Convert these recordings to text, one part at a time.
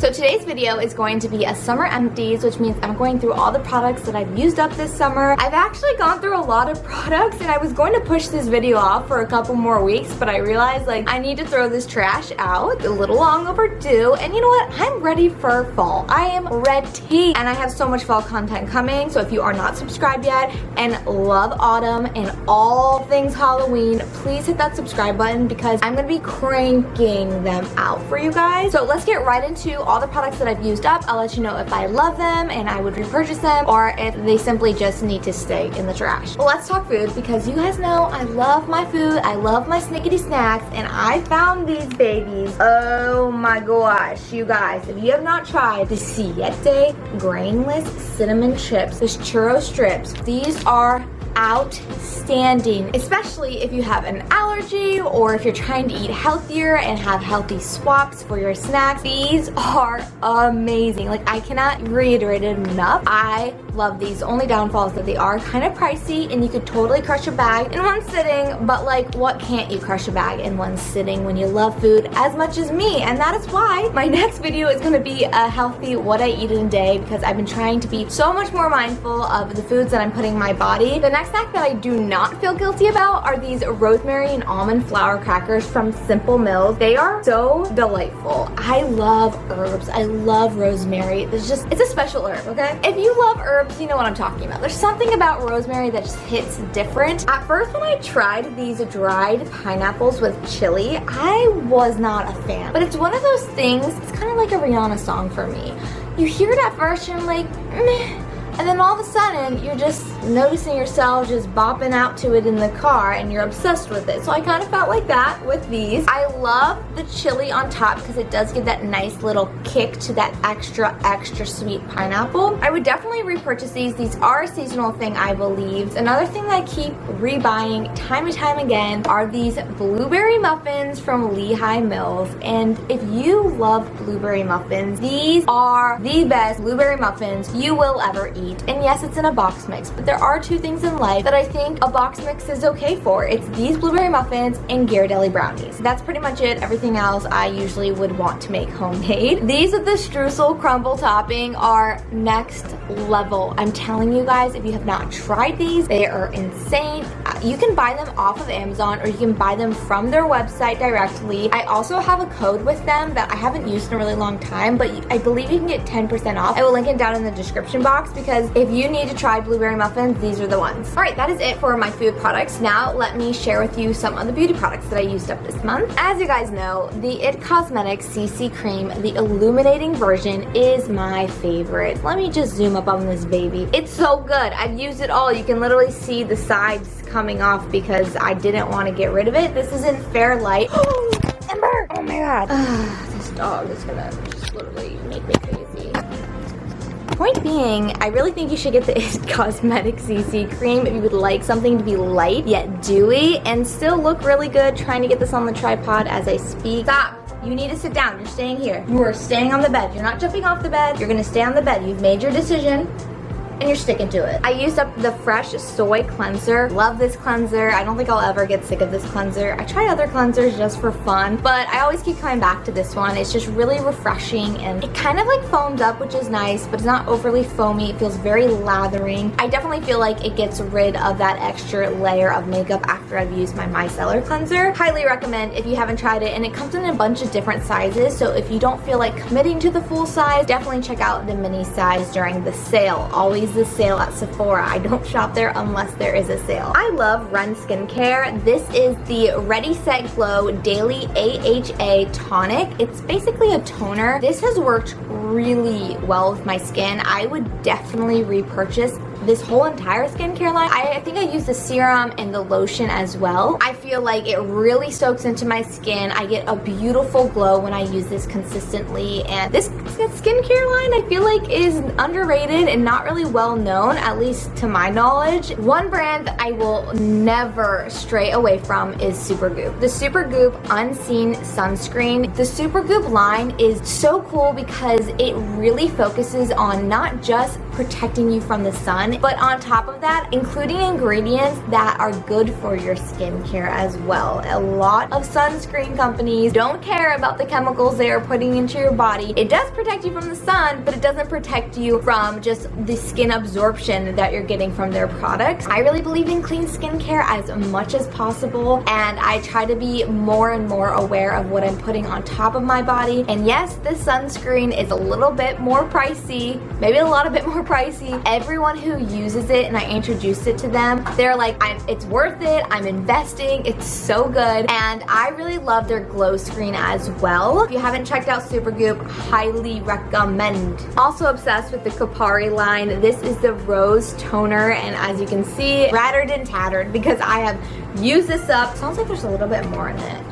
So today's video is going to be a summer empties, which means I'm going through all the products that I've used up this summer. I've actually gone through a lot of products and I was going to push this video off for a couple more weeks, but I realized like I need to throw this trash out. A little long overdue, and you know what? I'm ready for fall. I am ready, and I have so much fall content coming. So if you are not subscribed yet and love autumn and all things Halloween, please hit that subscribe button because I'm gonna be cranking them out for you guys. So let's get right into all the products that I've used up. I'll let you know if I love them and I would repurchase them or if they simply just need to stay in the trash. Well, let's talk food because you guys know I love my food. I love my snickety snacks, and I found these babies. Oh my gosh, you guys, if you have not tried the Siete grainless cinnamon chips, this churro strips, these are outstanding, especially if you have an allergy or if you're trying to eat healthier and have healthy swaps for your snacks. These are amazing. Like, I cannot reiterate it enough. I love these. The only downfall is that they are kind of pricey and you could totally crush a bag in one sitting, but like, what can't you crush a bag in one sitting when you love food as much as me? And that is why my next video is going to be a healthy what I eat in a day, because I've been trying to be so much more mindful of the foods that I'm putting in my body. The next snack that I do not feel guilty about are these rosemary and almond flour crackers from Simple Mills. They are so delightful. I love herbs. I love rosemary. It's a special herb, okay? If you love herbs, you know what I'm talking about. There's something about rosemary that just hits different. At first, when I tried these dried pineapples with chili, I was not a fan. But it's one of those things, it's kind of like a Rihanna song for me. You hear it at first and you're like, meh. And then all of a sudden, you're just noticing yourself just bopping out to it in the car and you're obsessed with it. So I kind of felt like that with these. I love the chili on top because it does give that nice little kick to that extra sweet pineapple. I would definitely repurchase these. These are a seasonal thing, I believe. Another thing that I keep rebuying time and time again are these blueberry muffins from LEHI Mills. And if you love blueberry muffins, these are the best blueberry muffins you will ever eat. And yes, it's in a box mix, but there are two things in life that I think a box mix is okay for. It's these blueberry muffins and Ghirardelli brownies. That's pretty much it. Everything else I usually would want to make homemade. These with the streusel crumble topping are next level. I'm telling you guys, if you have not tried these, they are insane. You can buy them off of Amazon or you can buy them from their website directly. I also have a code with them that I haven't used in a really long time, but I believe you can get 10% off. I will link it down in the description box because if you need to try blueberry muffins, these are the ones. All right, that is it for my food products. Now let me share with you some of the beauty products that I used up this month. As you guys know, the IT Cosmetics CC Cream, the illuminating version, is my favorite. Let me just zoom up on this baby. It's so good. I've used it all. You can literally see the sides coming off because I didn't want to get rid of it. This is in Fair Light. Oh, Ember! Oh my god. This dog is gonna just literally make me crazy. Point being, I really think you should get the IT Cosmetics CC Cream if you would like something to be light yet dewy and still look really good. Trying to get this on the tripod as I speak. Stop. You need to sit down. You're staying here. You are staying on the bed. You're not jumping off the bed. You're gonna stay on the bed. You've made your decision and you're sticking to it. I used up the Fresh Soy Cleanser. Love this cleanser. I don't think I'll ever get sick of this cleanser. I try other cleansers just for fun, but I always keep coming back to this one. It's just really refreshing and it kind of like foams up, which is nice, but it's not overly foamy. It feels very lathering. I definitely feel like it gets rid of that extra layer of makeup after I've used my micellar cleanser. Highly recommend if you haven't tried it, and it comes in a bunch of different sizes, so if you don't feel like committing to the full size, definitely check out the mini size during the sale. Always the sale at Sephora. I don't shop there unless there is a sale. I love Ren Skincare. This is the Ready Set Glow Daily AHA Tonic. It's basically a toner. This has worked really well with my skin. I would definitely repurchase this whole entire skincare line. I think I use the serum and the lotion as well. I feel like it really soaks into my skin. I get a beautiful glow when I use this consistently, and this skincare line I feel like is underrated and not really well known, at least to my knowledge. One brand that I will never stray away from is Supergoop. The Supergoop Unseen Sunscreen. The Supergoop line is so cool because it really focuses on not just protecting you from the sun, but on top of that, including ingredients that are good for your skincare as well. A lot of sunscreen companies don't care about the chemicals they are putting into your body. It does protect you from the sun, but it doesn't protect you from just the skin absorption that you're getting from their products. I really believe in clean skincare as much as possible, and I try to be more and more aware of what I'm putting on top of my body. And yes, this sunscreen is a little bit more pricey, maybe a lot bit more pricey. Everyone who uses it and I introduced it to them, they're like, it's worth it, I'm investing, it's so good. And I really love their glow screen as well. If you haven't checked out Supergoop, highly recommend. Also obsessed with the Kopari line. This is the Rose Toner, and as you can see, rattered and tattered because I have used this up. Sounds like there's a little bit more in it.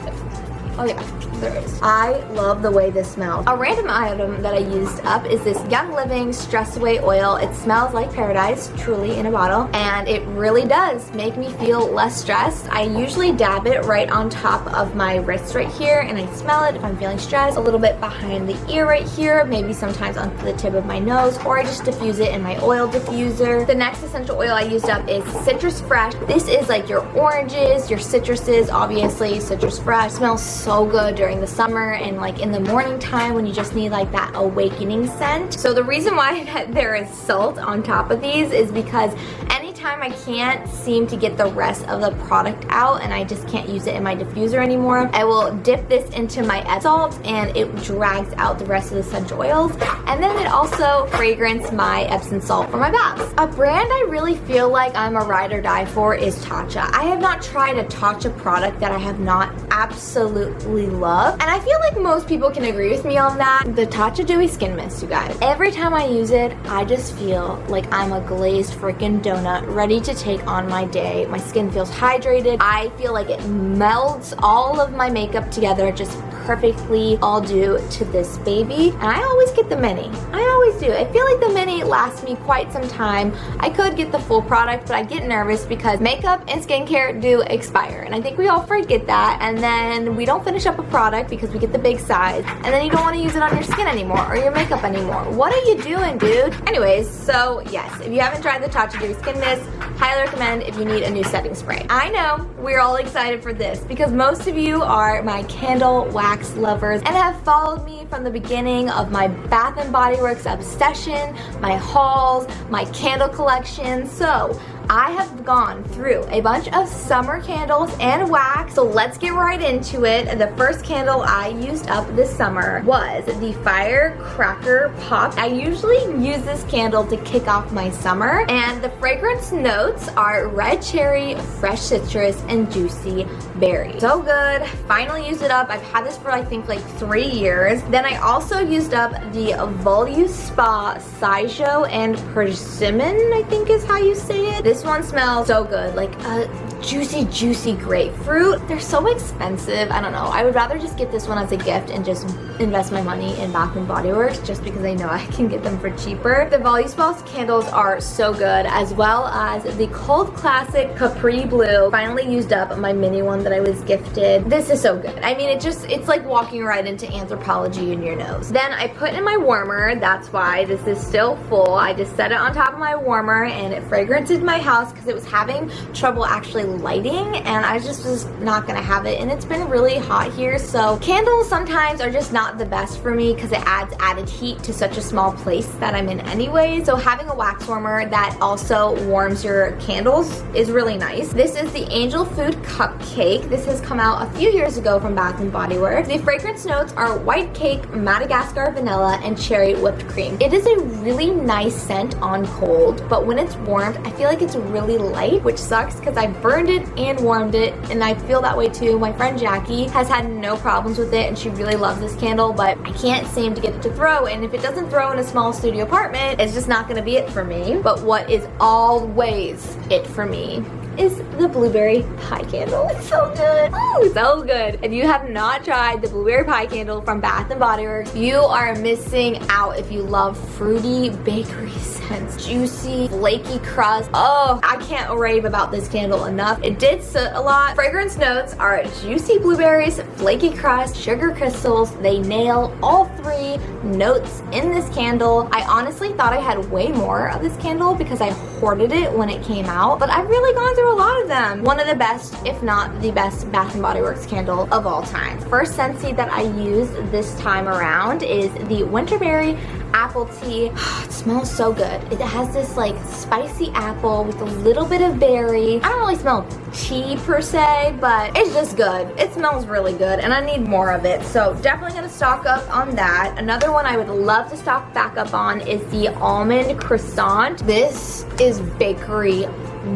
Oh yeah, there is. I love the way this smells. A random item that I used up is this Young Living Stress Away Oil. It smells like paradise, truly, in a bottle, and it really does make me feel less stressed. I usually dab it right on top of my wrist right here, and I smell it if I'm feeling stressed. A little bit behind the ear right here, maybe sometimes onto the tip of my nose, or I just diffuse it in my oil diffuser. The next essential oil I used up is Citrus Fresh. This is like your oranges, your citruses, obviously. Citrus Fresh smells so good during the summer and like in the morning time when you just need like that awakening scent. So the reason why there is salt on top of these is because anytime I can't seem to get the rest of the product out and I just can't use it in my diffuser anymore, I will dip this into my Epsom salt and it drags out the rest of the essential oils. And then it also fragrance my Epsom salt for my baths. A brand I really feel like I'm a ride or die for is Tatcha. I have not tried a Tatcha product that I have not absolutely loved, and I feel like most people can agree with me on that. The Tatcha Dewy Skin Mist, you guys. Every time I use it, I just feel like I'm a glazed freaking donut ready to take on my day. My skin feels hydrated. I feel like it melts all of my makeup together just perfectly. All due to this baby, and I always get the mini. I always do. I feel like the mini lasts me quite some time. I could get the full product, but I get nervous because makeup and skincare do expire, and I think we all forget that, and then we don't finish up a product because we get the big size, and then you don't want to use it on your skin anymore or your makeup anymore. What are you doing, dude? Anyways, so yes, if you haven't tried the Tatcha Dewy Skin Mist, highly recommend if you need a new setting spray. I know we're all excited for this because most of you are my candle wax lovers and have followed me from the beginning of my Bath & Body Works obsession, my hauls, my candle collection. So I have gone through a bunch of summer candles and wax, so let's get right into it. The first candle I used up this summer was the Firecracker Pop. I usually use this candle to kick off my summer, and the fragrance notes are red cherry, fresh citrus, and juicy berry. So good. Finally used it up. I've had this for I think like 3 years. Then I also used up the Volu Spa Saijo and Persimmon, I think is how you say it. This one smells so good, like a juicy grapefruit. They're so expensive. I don't know. I would rather just get this one as a gift and just invest my money in Bath & Body Works just because I know I can get them for cheaper. The Volu Spa candles are so good, as well as the Cold Classic Capri Blue. Finally used up my mini one that I was gifted. This is so good. I mean, it's like walking right into Anthropology in your nose. Then I put in my warmer. That's why this is still full. I just set it on top of my warmer and it fragranted my house because it was having trouble actually lighting, and I just was not gonna have it, and it's been really hot here, so candles sometimes are just not the best for me because it adds added heat to such a small place that I'm in anyway. So having a wax warmer that also warms your candles is really nice. This is the Angel Food Cupcake. This has come out a few years ago from Bath & Body Works. The fragrance notes are white cake, Madagascar vanilla, and cherry whipped cream. It is a really nice scent on cold, but when it's warmed, I feel like it's really light, which sucks because I burned it and warmed it, and I feel that way too. My friend Jackie has had no problems with it, and she really loves this candle, but I can't seem to get it to throw, and if it doesn't throw in a small studio apartment, it's just not gonna be it for me. But what is always it for me is the blueberry pie candle. It's so good. Ooh, so good. If you have not tried the blueberry pie candle from Bath & Body Works, you are missing out if you love fruity bakery scents, juicy, flaky crust. Oh, I can't rave about this candle enough. It did soot a lot. Fragrance notes are juicy blueberries, flaky crust, sugar crystals. They nail all three notes in this candle. I honestly thought I had way more of this candle because I hoarded it when it came out, but I've really gone through a lot of them. One of the best, if not the best, Bath & Body Works candle of all time. First scentsy that I used this time around is the Winterberry Apple Tea. It smells so good. It has this like spicy apple with a little bit of berry. I don't really smell tea per se, but it's just good. It smells really good and I need more of it. So definitely gonna stock up on that. Another one I would love to stock back up on is the Almond Croissant. This is bakery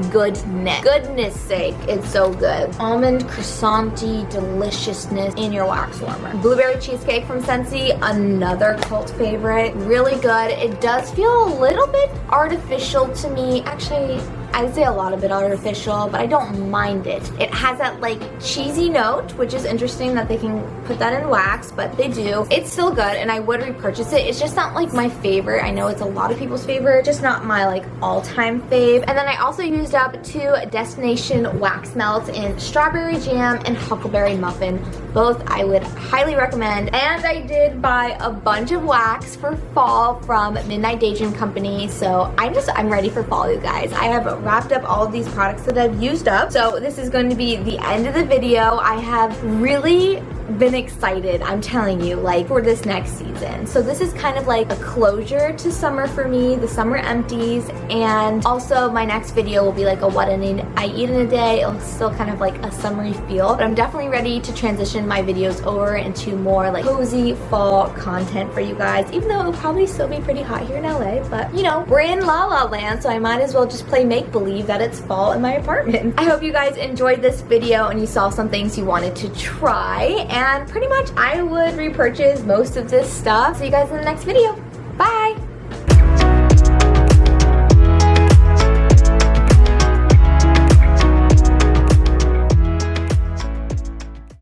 goodness sake, it's so good. Almond croissant-y deliciousness in your wax warmer. Blueberry cheesecake from Scentsy, another cult favorite. Really good. It does feel a little bit artificial to me. Actually, I'd say a lot of it artificial, but I don't mind it. It has that like cheesy note, which is interesting that they can put that in wax, but they do. It's still good and I would repurchase it. It's just not like my favorite. I know it's a lot of people's favorite, just not my like all-time fave. And then I also used up 2 Destination wax melts in strawberry jam and huckleberry muffin. Both I would highly recommend. And I did buy a bunch of wax for fall from Midnight Daydream Company. So I'm ready for fall, you guys. I have wrapped up all of these products that I've used up. So this is going to be the end of the video. I have really been excited, I'm telling you, like for this next season. So this is kind of like a closure to summer for me, the summer empties, and also my next video will be like a what I eat in a day. It'll still kind of like a summery feel, but I'm definitely ready to transition my videos over into more like cozy fall content for you guys, even though it'll probably still be pretty hot here in LA, but you know, we're in La La Land, so I might as well just play make-believe that it's fall in my apartment. I hope you guys enjoyed this video and you saw some things you wanted to try, and pretty much I would repurchase most of this stuff. See you guys in the next video. Bye!